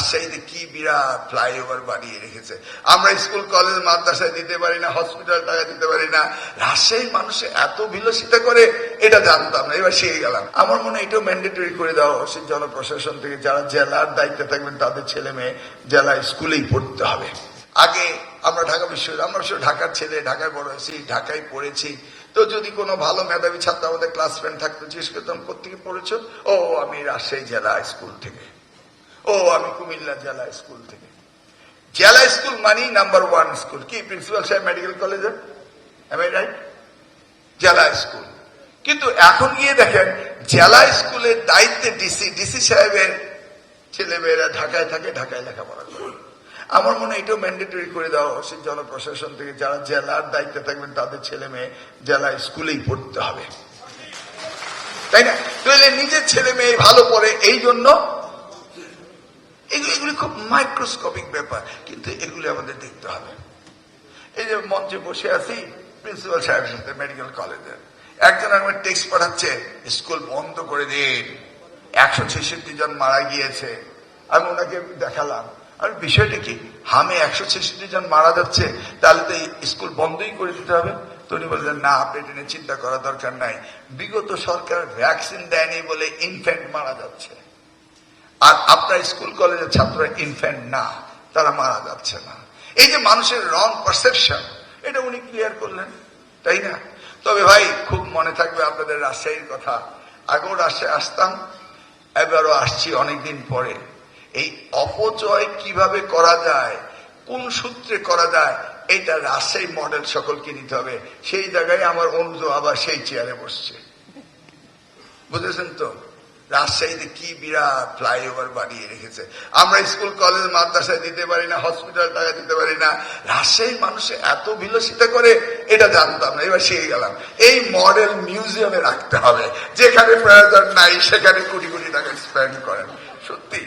রাজশাহীতে কি বিরাট ফ্লাইওভার বানিয়ে রেখেছে। আমরা স্কুল কলেজ মাদ্রাসায় দিতে পারি না, হসপিটাল টাকা দিতে পারি না, রাজশাহীর মানুষে এত বিলাসিতা করে এটা জানতাম না, এবার শিখে গেলাম। আমার মনে হয় এটাও ম্যান্ডেটরি করে দেওয়া উচিত জনপ্রশাসন থেকে, যারা জেলার দায়িত্বে থাকবেন তাদের ছেলে মেয়ে জেলা স্কুলেই পড়তে হবে। আগে আমরা ঢাকা বিশ্ববিদ্যালয়, আমরা ঢাকার ছেলে, ঢাকায় বড় হয়েছি, ঢাকায় পড়েছি, তো যদি কোনো ভালো মেধাবী ছাত্র আমাদের ক্লাস ফ্রেন্ড থাকতো, জিজ্ঞেস করতাম কোথেকে পড়েছো, ও আমি রাজশাহী জেলা স্কুল থেকে, ও আমি কুমিল্লা জেলা স্কুল থেকে। জেলা স্কুল মানি নাম্বার 1 স্কুল কি প্রিন্সিপাল সাহেব মেডিকেল কলেজের, এম আই রাইট? জেলা স্কুল। কিন্তু এখন গিয়ে দেখেন জেলা স্কুলের দায়িত্বে ডিসি সাহেবের ছেলেমেয়েরা ঢাকায় থাকে, ঢাকায় লেখাপড়া করে। আমার মনে হয় এটাও ম্যান্ডেটরি করে দেওয়া উচিত জনপ্রশাসন থেকে, যারা জেলার দায়িত্বে থাকবেন তাদের ছেলে মেয়ে জেলা স্কুলেই পড়তে হবে, তাই না? তাহলে নিজের ছেলে মেয়ে ভালো পড়ে, এই জন্য এগুলি খুব মাইক্রোস্কোপিক ব্যাপার, কিন্তু এগুলি আমাদের দেখতে হবে। এই যে মঞ্চে বসে আছি প্রিন্সিপাল সাহেবের সাথে মেডিকেল কলেজের, একজন আমার টেক্সট পাঠাচ্ছে স্কুল বন্ধ করে দিন, 166 জন মারা গিয়েছে। আমি ওনাকে দেখালাম, আর বিষয়টা কি, হামে 166 জন মারা যাচ্ছে, তাহলে তো স্কুল বন্ধই করে দিতে হবে। তো উনি বললেন না, আপনি এটা নিয়ে চিন্তা করার দরকার নাই, বিগত সরকার ভ্যাকসিন দেয়নি বলে ইনফ্যান্ট মারা যাচ্ছে, আর আপনার স্কুল কলেজের ছাত্ররা ইনফ্যান্ট না, তারা মারা যাচ্ছে না। এই যে মানুষের রং পারসেপশন, এটা উনি ক্লিয়ার করলেন, তাই না? তবে ভাই খুব মনে থাকবে আপনাদের রাজশাহীর কথা। আগেও রাজশাহী আসতাম, এবারও আসছি অনেকদিন পরে। এই অপচয় কিভাবে করা যায়, কোন সূত্রে করা যায়, এটা রাজশাহী মডেল সকলকে নিতে হবে। সেই জায়গায় আমার অনুজ আবার সেই চেয়ারে বসছে, বুঝেছেন তো? রাজশাহীতে কি বিরাট ফ্লাইওভার বানিয়ে রেখেছে। আমরা স্কুল কলেজ মাদ্রাসায় দিতে পারি না, হসপিটাল টাকা দিতে পারি না, রাজশাহীর মানুষে এত বিলাসিতা করে এটা জানতাম না, এবার শিখে গেলাম। এই মডেল মিউজিয়ামে রাখতে হবে, যেখানে প্রয়োজন নাই সেখানে কোটি কোটি টাকা স্পেন্ড করেন। সত্যি